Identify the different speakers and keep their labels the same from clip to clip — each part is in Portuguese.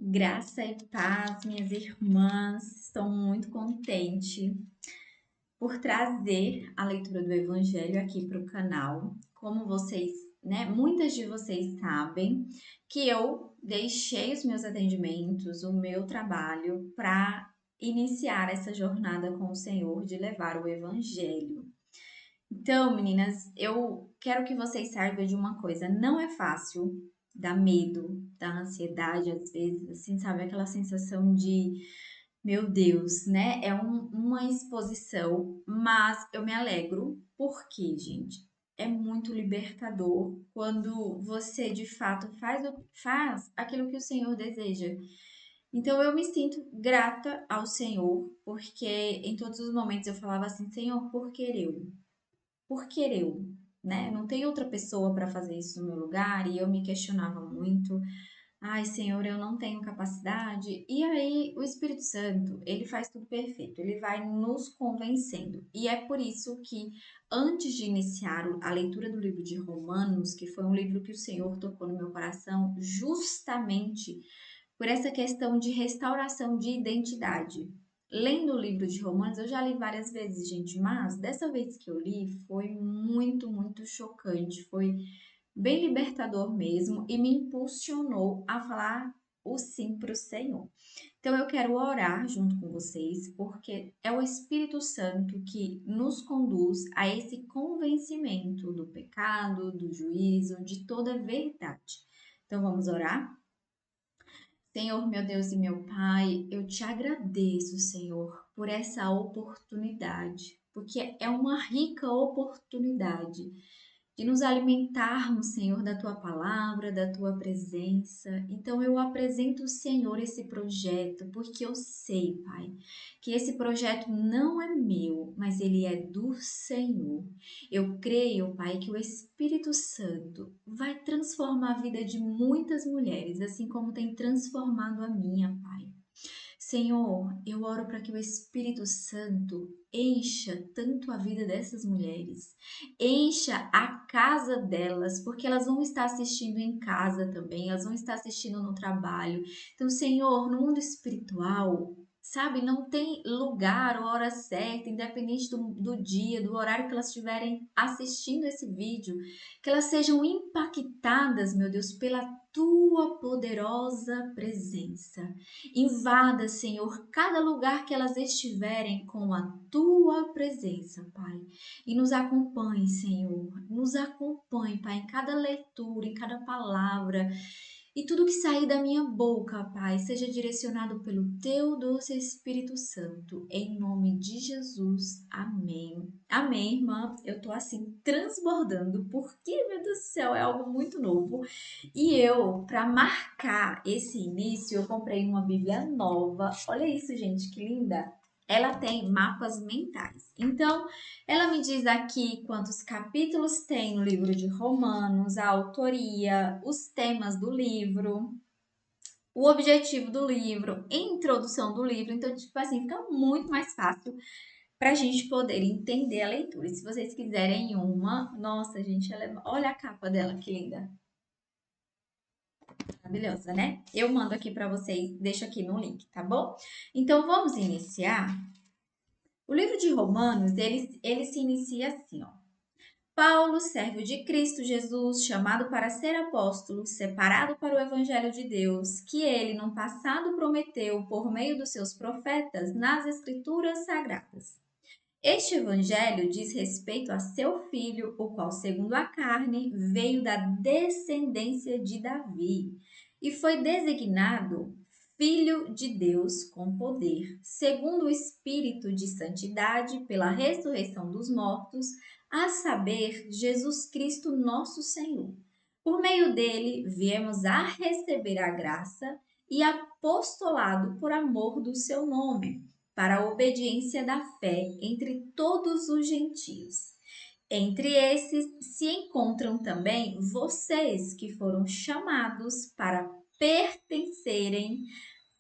Speaker 1: Graça e paz, minhas irmãs. Estou muito contente por trazer a leitura do Evangelho aqui para o canal. Como vocês, né, muitas de vocês sabem que eu deixei os meus atendimentos, o meu trabalho para iniciar essa jornada com o Senhor de levar o Evangelho. Então, meninas, eu quero que vocês saibam de uma coisa, não é fácil, dá medo, dá ansiedade às vezes, assim, sabe? Aquela sensação de, meu Deus, né? Uma exposição, mas eu me alegro, porque, gente, é muito libertador quando você de fato faz aquilo que o Senhor deseja. Então eu me sinto grata ao Senhor, porque em todos os momentos eu falava assim, Senhor, por que eu? Por que eu, né? Não tem outra pessoa para fazer isso no meu lugar e eu me questionava muito. Ai, Senhor, eu não tenho capacidade. E aí, o Espírito Santo, ele faz tudo perfeito, ele vai nos convencendo. E é por isso que, antes de iniciar a leitura do livro de Romanos, que foi um livro que o Senhor tocou no meu coração, justamente por essa questão de restauração de identidade. Lendo o livro de Romanos, eu já li várias vezes, gente, mas dessa vez que eu li foi muito, muito chocante, foi bem libertador mesmo e me impulsionou a falar o sim para o Senhor. Então eu quero orar junto com vocês, porque é o Espírito Santo que nos conduz a esse convencimento do pecado, do juízo, de toda a verdade. Então vamos orar? Senhor, meu Deus e meu Pai, eu te agradeço, Senhor, por essa oportunidade, porque é uma rica oportunidade de nos alimentarmos, Senhor, da tua palavra, da tua presença. Então eu apresento, Senhor, esse projeto, porque eu sei, Pai, que esse projeto não é meu, mas ele é do Senhor. Eu creio, Pai, que o Espírito Santo vai transformar a vida de muitas mulheres, assim como tem transformado a minha, Pai. Senhor, eu oro para que o Espírito Santo encha tanto a vida dessas mulheres, encha a casa delas, porque elas vão estar assistindo em casa também, elas vão estar assistindo no trabalho. Então, Senhor, no mundo espiritual, sabe, não tem lugar ou hora certa, independente do dia, do horário que elas estiverem assistindo esse vídeo, que elas sejam impactadas, meu Deus, pela tua poderosa presença. Invada, Senhor, cada lugar que elas estiverem com a tua presença, Pai. E nos acompanhe, Senhor. Nos acompanhe, Pai, em cada leitura, em cada palavra. E tudo que sair da minha boca, Pai, seja direcionado pelo teu doce Espírito Santo. Em nome de Jesus. Amém. Amém, irmã. Eu tô assim transbordando, porque, meu Deus do céu, é algo muito novo. E eu, para marcar esse início, eu comprei uma Bíblia nova. Olha isso, gente, que linda! Ela tem mapas mentais. Então, ela me diz aqui quantos capítulos tem no livro de Romanos, a autoria, os temas do livro, o objetivo do livro, introdução do livro. Então, tipo assim, fica muito mais fácil para a gente poder entender a leitura. E se vocês quiserem uma, nossa, gente, olha a capa dela, que linda! Maravilhosa, né? Eu mando aqui para vocês, deixo aqui no link, tá bom? Então vamos iniciar. O livro de Romanos, ele se inicia assim, ó. Paulo, servo de Cristo Jesus, chamado para ser apóstolo, separado para o evangelho de Deus, que ele no passado prometeu por meio dos seus profetas nas escrituras sagradas. Este evangelho diz respeito a seu filho, o qual, segundo a carne, veio da descendência de Davi e foi designado Filho de Deus com poder, segundo o Espírito de santidade, pela ressurreição dos mortos, a saber, Jesus Cristo, nosso Senhor. Por meio dele, viemos a receber a graça e apostolado por amor do seu nome para a obediência da fé entre todos os gentios. Entre esses se encontram também vocês que foram chamados para pertencerem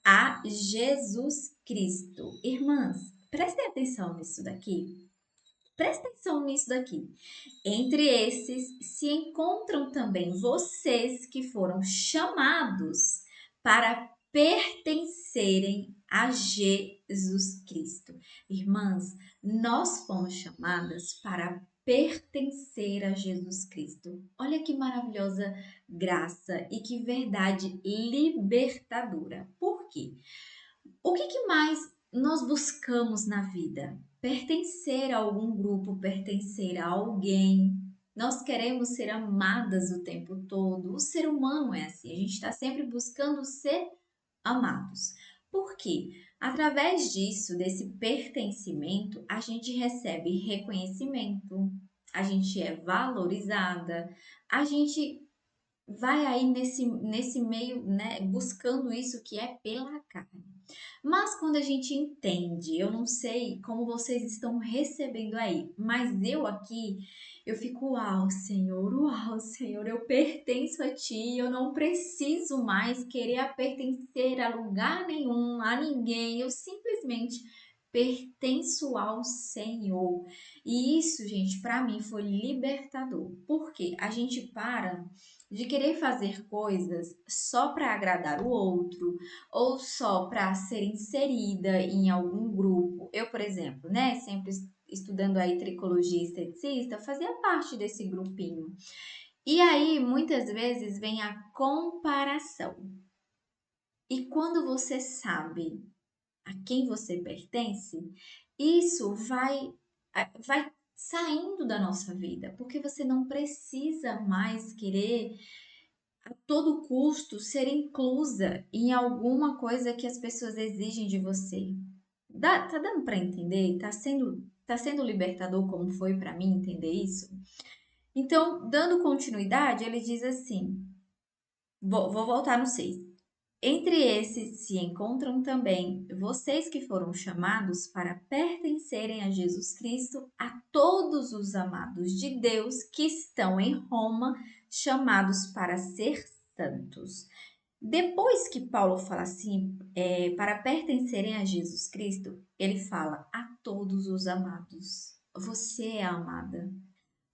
Speaker 1: a Jesus Cristo. Irmãs, prestem atenção nisso daqui. Presta atenção nisso daqui. Entre esses se encontram também vocês que foram chamados para pertencerem a Jesus Cristo. Irmãs, nós fomos chamadas para pertencer a Jesus Cristo. Olha que maravilhosa graça e que verdade libertadora. Por quê? O que mais nós buscamos na vida? Pertencer a algum grupo, pertencer a alguém. Nós queremos ser amadas o tempo todo. O ser humano é assim, a gente está sempre buscando ser amados. Por quê? Através disso, desse pertencimento, a gente recebe reconhecimento, a gente é valorizada, a gente vai aí nesse meio, né, buscando isso que é pela carne. Mas quando a gente entende, eu não sei como vocês estão recebendo aí, mas eu aqui, eu fico, uau, Senhor, eu pertenço a Ti, eu não preciso mais querer pertencer a lugar nenhum, a ninguém, eu simplesmente pertenço ao Senhor. E isso, gente, para mim foi libertador, porque a gente para de querer fazer coisas só para agradar o outro, ou só para ser inserida em algum grupo. Eu, por exemplo, né, sempre estudando aí tricologia e esteticista, fazia parte desse grupinho. E aí, muitas vezes, vem a comparação. E quando você sabe a quem você pertence, isso vai saindo da nossa vida, porque você não precisa mais querer a todo custo ser inclusa em alguma coisa que as pessoas exigem de você. Tá dando para entender? Tá sendo libertador como foi para mim entender isso? Então, dando continuidade, ele diz assim: vou voltar no 6. Entre esses se encontram também vocês que foram chamados para pertencerem a Jesus Cristo, a todos os amados de Deus que estão em Roma, chamados para ser santos. Depois que Paulo fala assim, para pertencerem a Jesus Cristo, ele fala a todos os amados. Você é amada.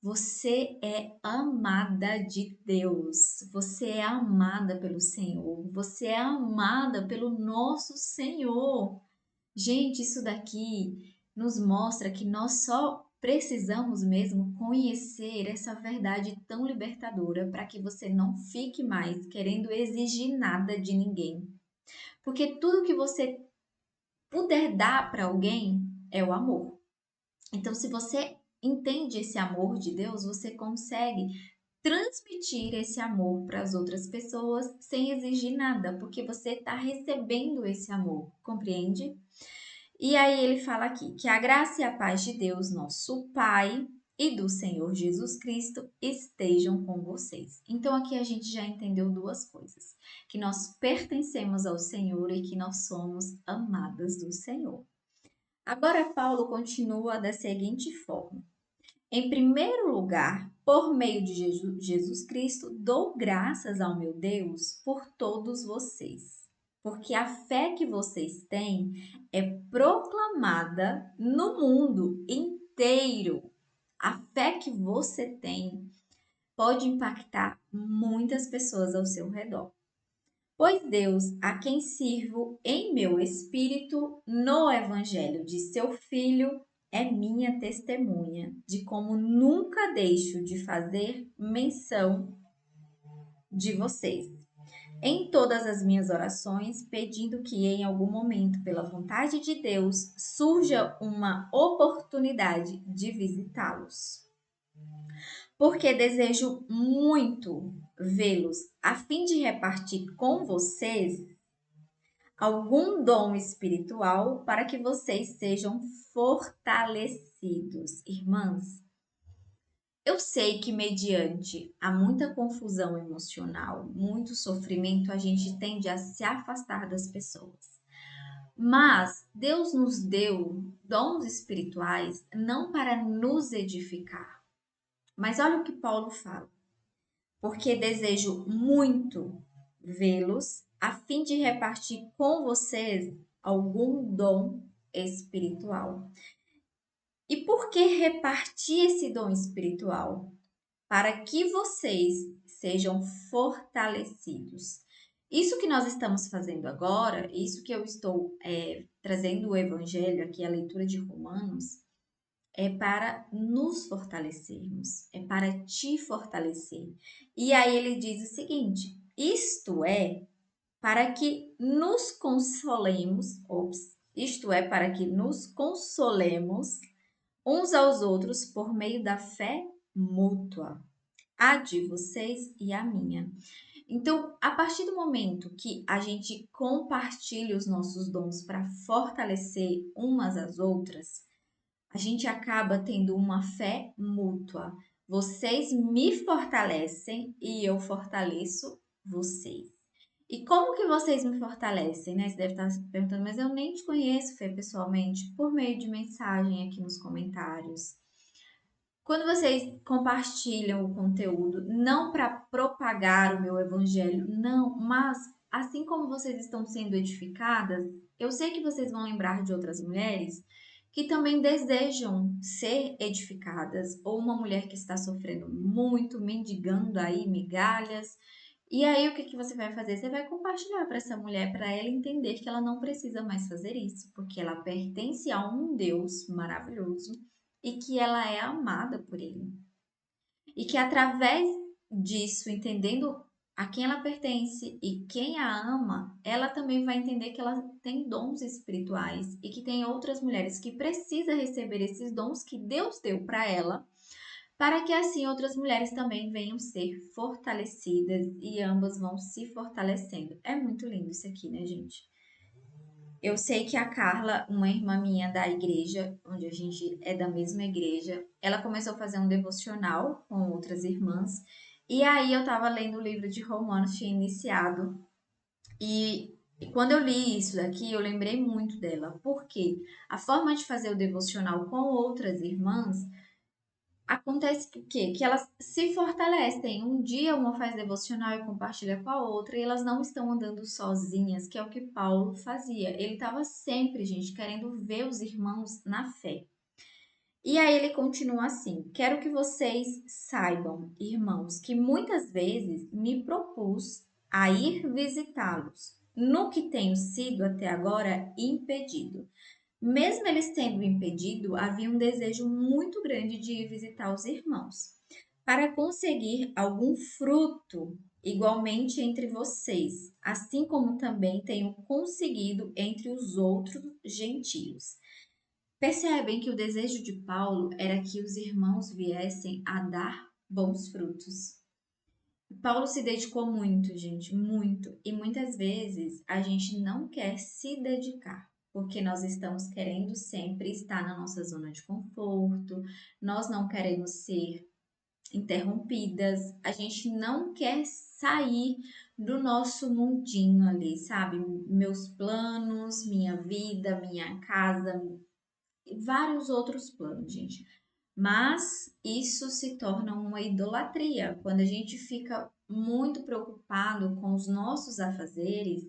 Speaker 1: Você é amada de Deus. Você é amada pelo Senhor. Você é amada pelo nosso Senhor. Gente, isso daqui nos mostra que nós só precisamos mesmo conhecer essa verdade tão libertadora para que você não fique mais querendo exigir nada de ninguém. Porque tudo que você puder dar para alguém é o amor. Então, se você entende esse amor de Deus, você consegue transmitir esse amor para as outras pessoas sem exigir nada, porque você está recebendo esse amor, compreende? E aí ele fala aqui que a graça e a paz de Deus, nosso Pai, e do Senhor Jesus Cristo estejam com vocês. Então aqui a gente já entendeu duas coisas: que nós pertencemos ao Senhor e que nós somos amadas do Senhor. Agora Paulo continua da seguinte forma: em primeiro lugar, por meio de Jesus Cristo, dou graças ao meu Deus por todos vocês, porque a fé que vocês têm é proclamada no mundo inteiro. A fé que você tem pode impactar muitas pessoas ao seu redor. Pois Deus, a quem sirvo em meu espírito no Evangelho de seu Filho, é minha testemunha de como nunca deixo de fazer menção de vocês em todas as minhas orações, pedindo que em algum momento, pela vontade de Deus, surja uma oportunidade de visitá-los. Porque desejo muito vê-los, a fim de repartir com vocês algum dom espiritual para que vocês sejam fortalecidos. Irmãs, eu sei que mediante a muita confusão emocional, muito sofrimento, a gente tende a se afastar das pessoas. Mas Deus nos deu dons espirituais não para nos edificar. Mas olha o que Paulo fala: porque desejo muito vê-los, a fim de repartir com vocês algum dom espiritual. E por que repartir esse dom espiritual? Para que vocês sejam fortalecidos. Isso que nós estamos fazendo agora, isso que eu estou trazendo o Evangelho aqui, a leitura de Romanos, é para nos fortalecermos, é para te fortalecer. E aí ele diz o seguinte: isto é para que nos consolemos, isto é para que nos consolemos uns aos outros por meio da fé mútua, a de vocês e a minha. Então, a partir do momento que a gente compartilha os nossos dons para fortalecer umas às outras, a gente acaba tendo uma fé mútua. Vocês me fortalecem e eu fortaleço vocês. E como que vocês me fortalecem, né? Você deve estar se perguntando, mas eu nem te conheço, Fê, pessoalmente, por meio de mensagem aqui nos comentários. Quando vocês compartilham o conteúdo, não para propagar o meu evangelho, não, mas assim como vocês estão sendo edificadas, eu sei que vocês vão lembrar de outras mulheres que também desejam ser edificadas, ou uma mulher que está sofrendo muito, mendigando aí migalhas. E aí o que que você vai fazer? Você vai compartilhar para essa mulher, para ela entender que ela não precisa mais fazer isso, porque ela pertence a um Deus maravilhoso e que ela é amada por ele. E que através disso, entendendo a quem ela pertence e quem a ama, ela também vai entender que ela tem dons espirituais e que tem outras mulheres que precisam receber esses dons que Deus deu para ela, para que assim outras mulheres também venham ser fortalecidas e ambas vão se fortalecendo. É muito lindo isso aqui, né, gente? Eu sei que a Carla, uma irmã minha da igreja, onde a gente é da mesma igreja, ela começou a fazer um devocional com outras irmãs. E aí eu tava lendo o livro de Romanos, tinha iniciado. E quando eu li isso daqui, eu lembrei muito dela. Porque a forma de fazer o devocional com outras irmãs acontece que o quê? Que elas se fortalecem. Um dia uma faz devocional e compartilha com a outra, e elas não estão andando sozinhas, que é o que Paulo fazia. Ele estava sempre, gente, querendo ver os irmãos na fé. E aí ele continua assim: quero que vocês saibam, irmãos, que muitas vezes me propus a ir visitá-los, no que tenho sido até agora impedido. Mesmo eles tendo impedido, havia um desejo muito grande de ir visitar os irmãos, para conseguir algum fruto igualmente entre vocês, assim como também tenho conseguido entre os outros gentios. Percebem que o desejo de Paulo era que os irmãos viessem a dar bons frutos. Paulo se dedicou muito, gente, muito. E muitas vezes a gente não quer se dedicar, porque nós estamos querendo sempre estar na nossa zona de conforto, nós não queremos ser interrompidas, a gente não quer sair do nosso mundinho ali, sabe? Meus planos, minha vida, minha casa, vários outros planos, gente. Mas isso se torna uma idolatria. Quando a gente fica muito preocupado com os nossos afazeres,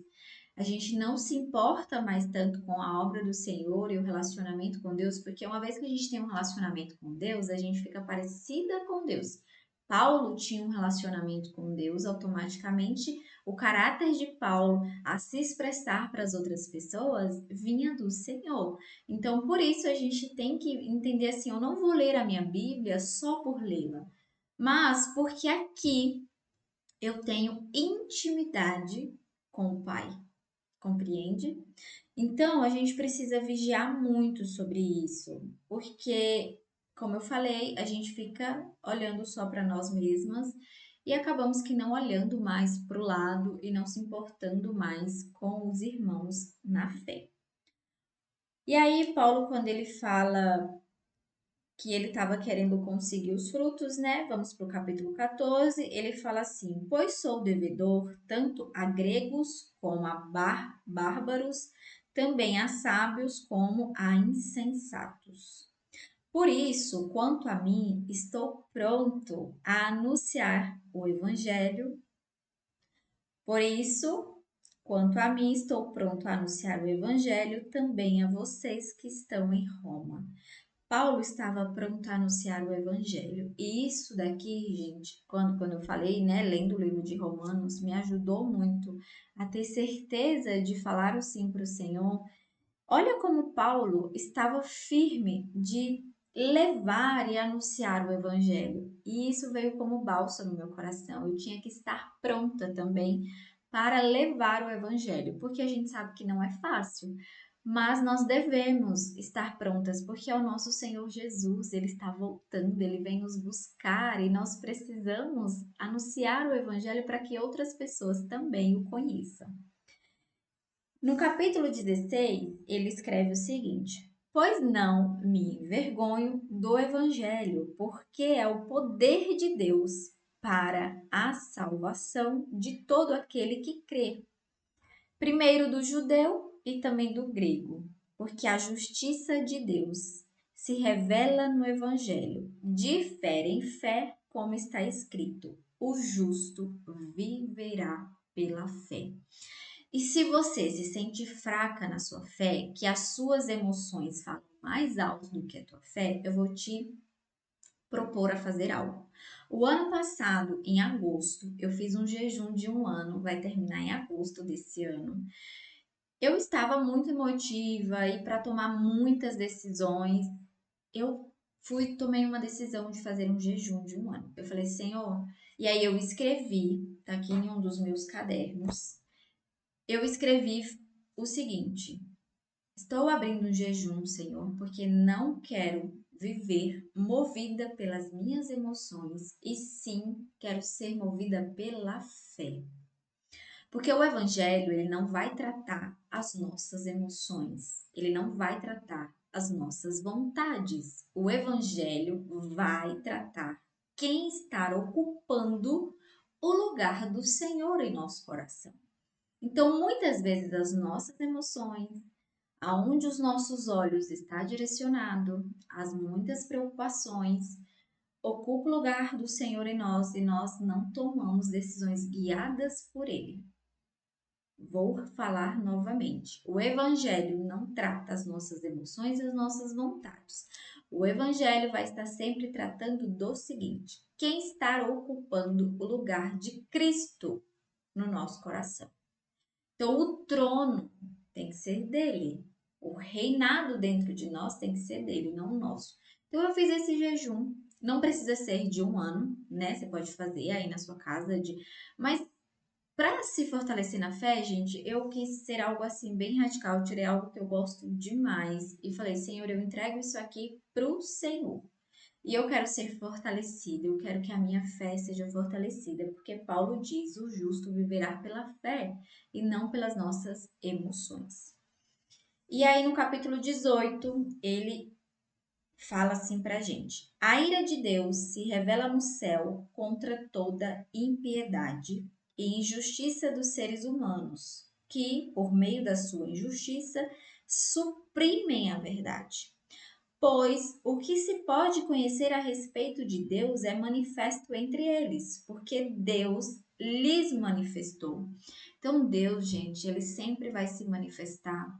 Speaker 1: a gente não se importa mais tanto com a obra do Senhor e o relacionamento com Deus, porque uma vez que a gente tem um relacionamento com Deus, a gente fica parecida com Deus. Paulo tinha um relacionamento com Deus, automaticamente o caráter de Paulo a se expressar para as outras pessoas vinha do Senhor. Então, por isso a gente tem que entender assim, eu não vou ler a minha Bíblia só por lê-la, mas porque aqui eu tenho intimidade com o Pai, compreende? Então, a gente precisa vigiar muito sobre isso, porque, como eu falei, a gente fica olhando só para nós mesmas e acabamos que não olhando mais para o lado e não se importando mais com os irmãos na fé. E aí, Paulo, quando ele fala que ele estava querendo conseguir os frutos, né? Vamos para o capítulo 14. Ele fala assim: pois sou devedor tanto a gregos como a bárbaros, também a sábios como a insensatos. Por isso, quanto a mim, estou pronto a anunciar o evangelho. Por isso, quanto a mim, estou pronto a anunciar o evangelho também a vocês que estão em Roma. Paulo estava pronto a anunciar o evangelho. E isso daqui, gente, quando eu falei, né, lendo o livro de Romanos, me ajudou muito a ter certeza de falar o sim para o Senhor. Olha como Paulo estava firme de levar e anunciar o evangelho. E isso veio como bálsamo no meu coração. Eu tinha que estar pronta também para levar o evangelho, porque a gente sabe que não é fácil. Mas nós devemos estar prontas, porque é o nosso Senhor Jesus, ele está voltando, ele vem nos buscar e nós precisamos anunciar o evangelho para que outras pessoas também o conheçam. No capítulo 16, ele escreve o seguinte: Pois não me envergonho do evangelho, porque é o poder de Deus para a salvação de todo aquele que crê, primeiro do judeu e também do grego, porque a justiça de Deus se revela no evangelho, de fé em fé, como está escrito: o justo viverá pela fé. E se você se sente fraca na sua fé, que as suas emoções falam mais alto do que a tua fé, eu vou te propor a fazer algo. O ano passado, em agosto, eu fiz um jejum de um ano, vai terminar em agosto desse ano. Eu estava muito emotiva e para tomar muitas decisões, eu tomei uma decisão de fazer um jejum de um ano. Eu falei, Senhor, e aí eu escrevi, tá aqui em um dos meus cadernos, eu escrevi o seguinte: estou abrindo um jejum, Senhor, porque não quero viver movida pelas minhas emoções e sim quero ser movida pela fé. Porque o evangelho, ele não vai tratar as nossas emoções, ele não vai tratar as nossas vontades. O evangelho vai tratar quem está ocupando o lugar do Senhor em nosso coração. Então, muitas vezes as nossas emoções, aonde os nossos olhos está direcionado, as muitas preocupações, ocupa o lugar do Senhor em nós e nós não tomamos decisões guiadas por Ele. Vou falar novamente. O Evangelho não trata as nossas emoções e as nossas vontades. O Evangelho vai estar sempre tratando do seguinte: quem está ocupando o lugar de Cristo no nosso coração. Então, o trono tem que ser dele. O reinado dentro de nós tem que ser dele, não nosso. Então, eu fiz esse jejum. Não precisa ser de um ano, né? Você pode fazer aí na sua casa, mas para se fortalecer na fé, gente, eu quis ser algo assim bem radical. Eu tirei algo que eu gosto demais e falei, Senhor, eu entrego isso aqui pro Senhor. E eu quero ser fortalecida, eu quero que a minha fé seja fortalecida, porque Paulo diz: o justo viverá pela fé e não pelas nossas emoções. E aí no capítulo 18, ele fala assim pra gente: a ira de Deus se revela no céu contra toda impiedade e injustiça dos seres humanos, que, por meio da sua injustiça, suprimem a verdade. Pois o que se pode conhecer a respeito de Deus é manifesto entre eles, porque Deus lhes manifestou. Então, Deus, gente, ele sempre vai se manifestar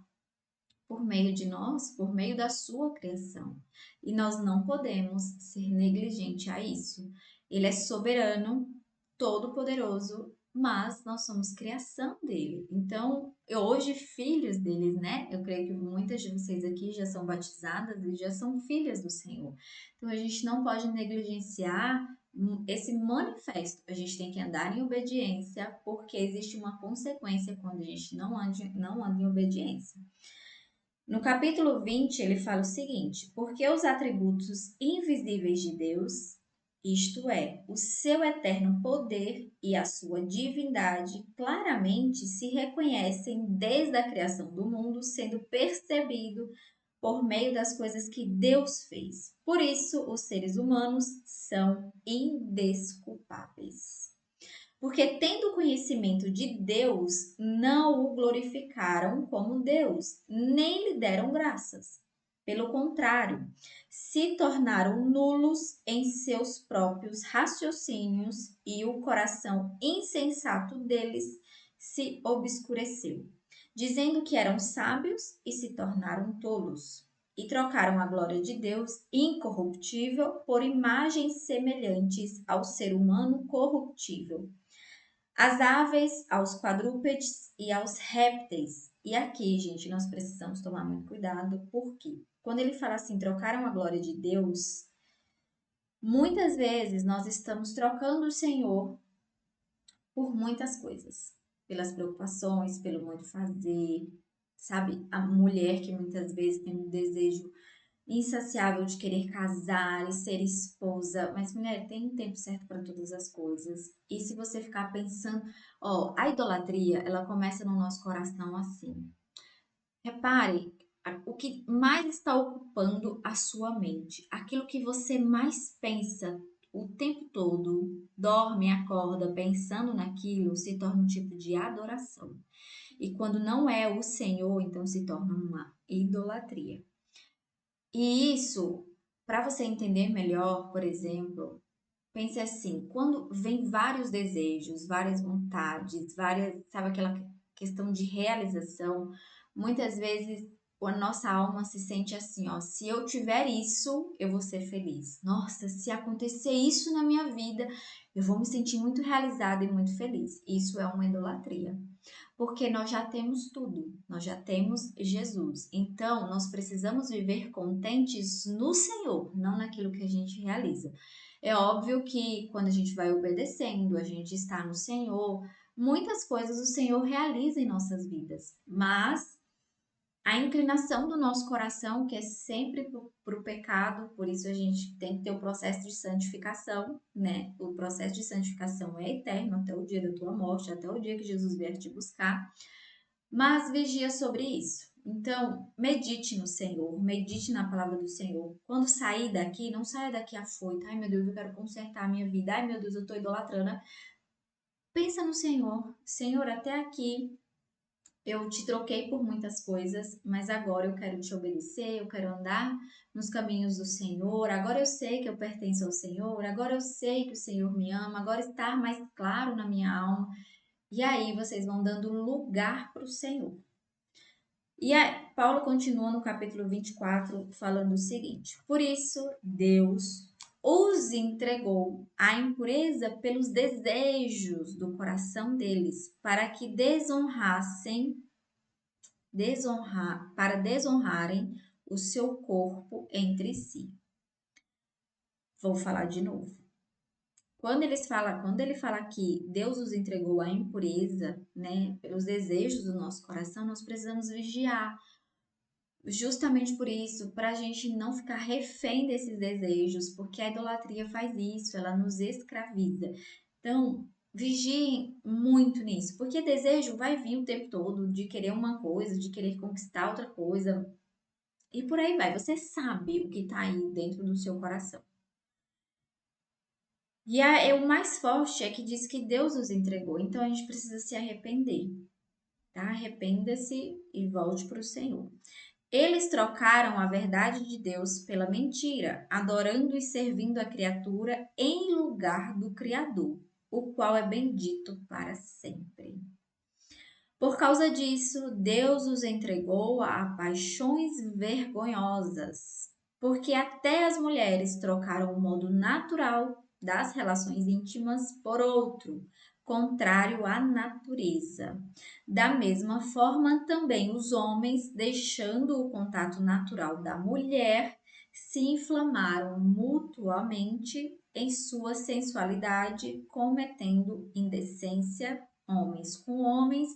Speaker 1: por meio de nós, por meio da sua criação. E nós não podemos ser negligentes a isso. Ele é soberano, todo-poderoso, mas nós somos criação dele. Então, hoje, filhos deles, né? Eu creio que muitas de vocês aqui já são batizadas e já são filhas do Senhor. Então, a gente não pode negligenciar esse manifesto. A gente tem que andar em obediência, porque existe uma consequência quando a gente não anda em obediência. No capítulo 20, ele fala o seguinte: porque os atributos invisíveis de Deus, isto é, o seu eterno poder e a sua divindade, claramente se reconhecem desde a criação do mundo, sendo percebido por meio das coisas que Deus fez. Por isso, os seres humanos são indesculpáveis. Porque, tendo conhecimento de Deus, não o glorificaram como Deus, nem lhe deram graças. Pelo contrário, se tornaram nulos em seus próprios raciocínios e o coração insensato deles se obscureceu, dizendo que eram sábios e se tornaram tolos. e trocaram a glória de Deus incorruptível por imagens semelhantes ao ser humano corruptível, às aves, aos quadrúpedes e aos répteis. E aqui, gente, nós precisamos tomar muito cuidado, porque quando ele fala assim, trocaram a glória de Deus, muitas vezes nós estamos trocando o Senhor por muitas coisas, pelas preocupações, pelo muito fazer, sabe? A mulher que muitas vezes tem um desejo insaciável de querer casar e ser esposa, mas mulher, tem um tempo certo para todas as coisas. E se você ficar pensando, ó, a idolatria, ela começa no nosso coração assim. Repare o que mais está ocupando a sua mente, aquilo que você mais pensa o tempo todo, dorme, acorda pensando naquilo, se torna um tipo de adoração. E quando não é o Senhor, então se torna uma idolatria. E isso, para você entender melhor, por exemplo, pense assim, quando vem vários desejos, várias vontades, sabe aquela questão de realização, muitas vezes a nossa alma se sente assim, ó, se eu tiver isso, eu vou ser feliz. Nossa, se acontecer isso na minha vida, eu vou me sentir muito realizada e muito feliz. Isso é uma idolatria. Porque nós já temos tudo, nós já temos Jesus. Então, nós precisamos viver contentes no Senhor, não naquilo que a gente realiza. É óbvio que quando a gente vai obedecendo, a gente está no Senhor, muitas coisas o Senhor realiza em nossas vidas, mas a inclinação do nosso coração, que é sempre para o pecado, por isso a gente tem que ter o processo de santificação, né? O processo de santificação é eterno até o dia da tua morte, até o dia que Jesus vier te buscar, mas vigia sobre isso. Então, medite no Senhor, medite na palavra do Senhor. Quando sair daqui, não saia daqui afoito. Ai, meu Deus, eu quero consertar a minha vida. Ai, meu Deus, eu estou idolatrando. Pensa no Senhor. Senhor, até aqui eu te troquei por muitas coisas, mas agora eu quero te obedecer, eu quero andar nos caminhos do Senhor. Agora eu sei que eu pertenço ao Senhor, agora eu sei que o Senhor me ama, agora está mais claro na minha alma. E aí vocês vão dando lugar para o Senhor. E aí, Paulo continua no capítulo 24 falando o seguinte: por isso Deus os entregou à impureza pelos desejos do coração deles, para que para desonrarem o seu corpo entre si. Vou falar de novo. Quando ele fala que Deus os entregou à impureza, né, pelos desejos do nosso coração, nós precisamos vigiar. Justamente por isso, para a gente não ficar refém desses desejos, porque a idolatria faz isso, ela nos escraviza. Então, vigiem muito nisso, porque desejo vai vir o tempo todo de querer uma coisa, de querer conquistar outra coisa, e por aí vai. Você sabe o que está aí dentro do seu coração. E o mais forte é que diz que Deus os entregou, então a gente precisa se arrepender, tá? Arrependa-se e volte para o Senhor. Eles trocaram a verdade de Deus pela mentira, adorando e servindo a criatura em lugar do Criador, o qual é bendito para sempre. Por causa disso, Deus os entregou a paixões vergonhosas, porque até as mulheres trocaram o modo natural das relações íntimas por outro, contrário à natureza. Da mesma forma, também os homens, deixando o contato natural da mulher, se inflamaram mutuamente em sua sensualidade, cometendo indecência, homens com homens,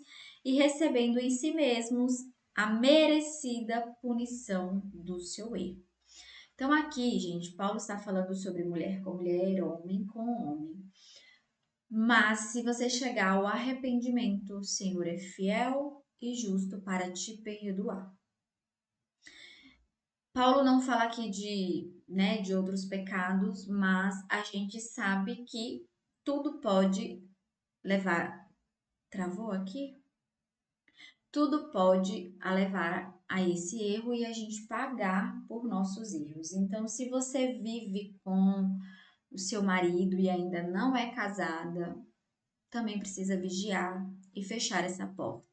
Speaker 1: e recebendo em si mesmos a merecida punição do seu erro. Então, aqui, gente, Paulo está falando sobre mulher com mulher, homem com homem. Mas se você chegar ao arrependimento, o Senhor é fiel e justo para te perdoar. Paulo não fala aqui de outros pecados, mas a gente sabe que tudo pode levar. Travou aqui? Tudo pode levar a esse erro e a gente pagar por nossos erros. Então, se você vive com o seu marido e ainda não é casada, também precisa vigiar e fechar essa porta.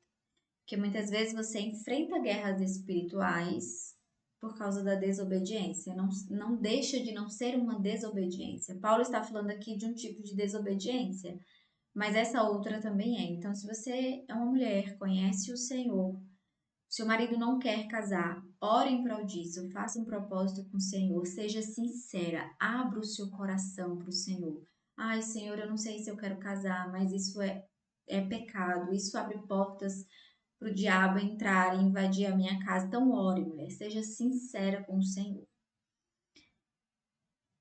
Speaker 1: Porque muitas vezes você enfrenta guerras espirituais por causa da desobediência. Não deixa de não ser uma desobediência. Paulo está falando aqui de um tipo de desobediência, mas essa outra também é. Então, se você é uma mulher, conhece o Senhor, seu marido não quer casar, ore em prol disso, faça um propósito com o Senhor, seja sincera, abra o seu coração para o Senhor. Ai, Senhor, eu não sei se eu quero casar, mas isso é pecado, isso abre portas para o diabo entrar e invadir a minha casa. Então, ore, mulher, seja sincera com o Senhor.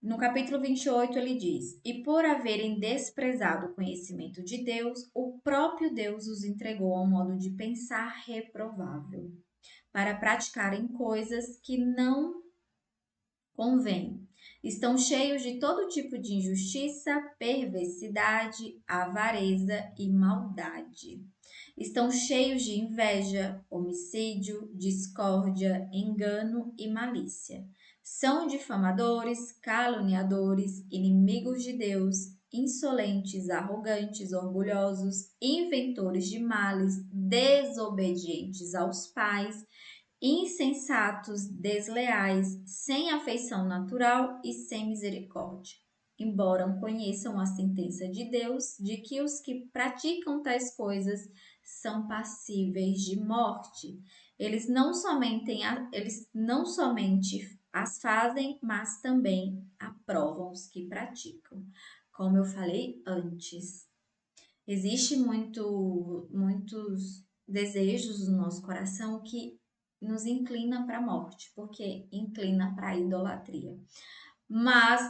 Speaker 1: No capítulo 28, ele diz: E por haverem desprezado o conhecimento de Deus, o próprio Deus os entregou a um modo de pensar reprovável, para praticarem coisas que não convém. Estão cheios de todo tipo de injustiça, perversidade, avareza e maldade. Estão cheios de inveja, homicídio, discórdia, engano e malícia. São difamadores, caluniadores, inimigos de Deus, insolentes, arrogantes, orgulhosos, inventores de males, desobedientes aos pais, insensatos, desleais, sem afeição natural e sem misericórdia. Embora conheçam a sentença de Deus de que os que praticam tais coisas são passíveis de morte. Eles não somente as fazem, mas também aprovam os que praticam. Como eu falei antes, existe muitos desejos no nosso coração que nos inclina para a morte, porque inclina para a idolatria. Mas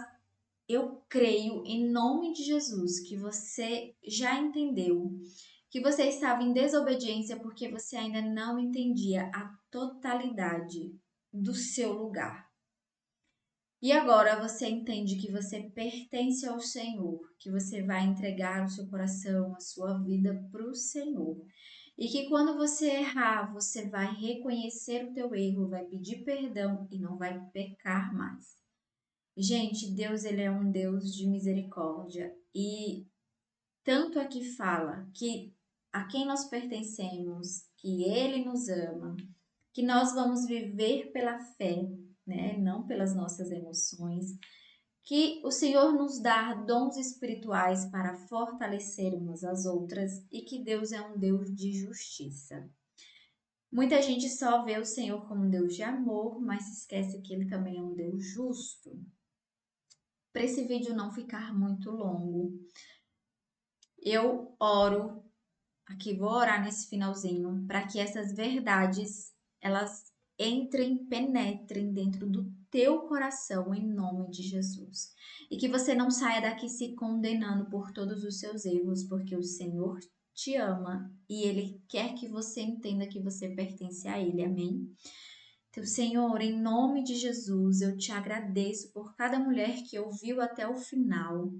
Speaker 1: eu creio em nome de Jesus que você já entendeu que você estava em desobediência porque você ainda não entendia a totalidade do seu lugar. E agora você entende que você pertence ao Senhor, que você vai entregar o seu coração, a sua vida para o Senhor. E que quando você errar, você vai reconhecer o teu erro, vai pedir perdão e não vai pecar mais. Gente, Deus, ele é um Deus de misericórdia. E tanto aqui fala que a quem nós pertencemos, que ele nos ama, que nós vamos viver pela fé, né? Não pelas nossas emoções, que o Senhor nos dá dons espirituais para fortalecer umas às outras e que Deus é um Deus de justiça. Muita gente só vê o Senhor como um Deus de amor, mas se esquece que ele também é um Deus justo. Para esse vídeo não ficar muito longo, eu oro aqui, vou orar nesse finalzinho para que essas verdades elas entrem, penetrem dentro do teu coração em nome de Jesus. E que você não saia daqui se condenando por todos os seus erros, porque o Senhor te ama e ele quer que você entenda que você pertence a ele. Amém? Então, Senhor, em nome de Jesus, eu te agradeço por cada mulher que ouviu até o final.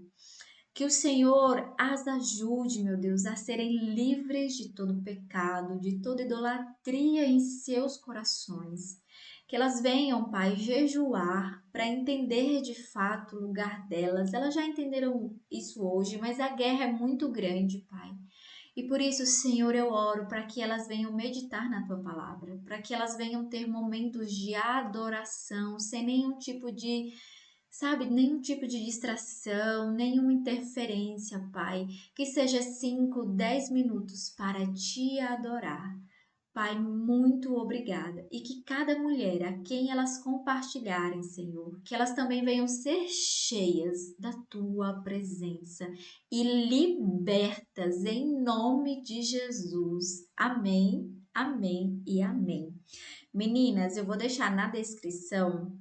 Speaker 1: Que o Senhor as ajude, meu Deus, a serem livres de todo pecado, de toda idolatria em seus corações. Que elas venham, Pai, jejuar para entender de fato o lugar delas. Elas já entenderam isso hoje, mas a guerra é muito grande, Pai. E por isso, Senhor, eu oro para que elas venham meditar na tua palavra, para que elas venham ter momentos de adoração, sem nenhum tipo de, sabe, nenhum tipo de distração, nenhuma interferência, Pai. Que seja 5, 10 minutos para te adorar. Pai, muito obrigada. E que cada mulher a quem elas compartilharem, Senhor, que elas também venham ser cheias da tua presença e libertas em nome de Jesus. Amém, amém e amém. Meninas, eu vou deixar na descrição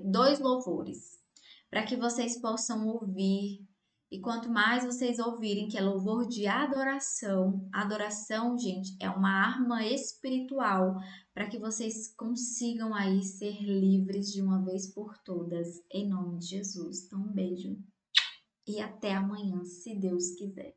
Speaker 1: 2 louvores para que vocês possam ouvir. E quanto mais vocês ouvirem que é louvor de adoração, adoração, gente, é uma arma espiritual para que vocês consigam aí ser livres de uma vez por todas, em nome de Jesus. Então, um beijo e até amanhã, se Deus quiser.